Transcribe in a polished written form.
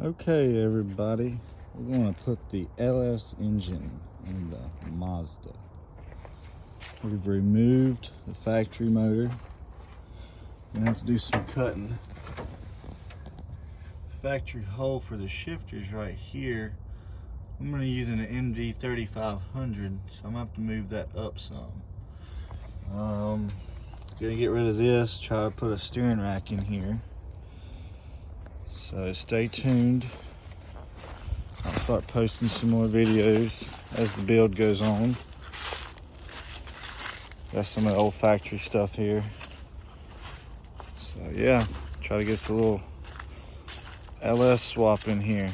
Okay, everybody, we're going to put the LS engine in the Mazda. We've removed the factory motor. We're going to have to do some cutting. The factory hole for the shifter is right here. I'm going to use an b2200, so I'm going to have to move that up some. Going to get rid of this, try to put a steering rack in here. So stay tuned. I'll start posting some more videos as the build goes on. Got some of the old factory stuff here. So yeah, try to get us a little LS swap in here.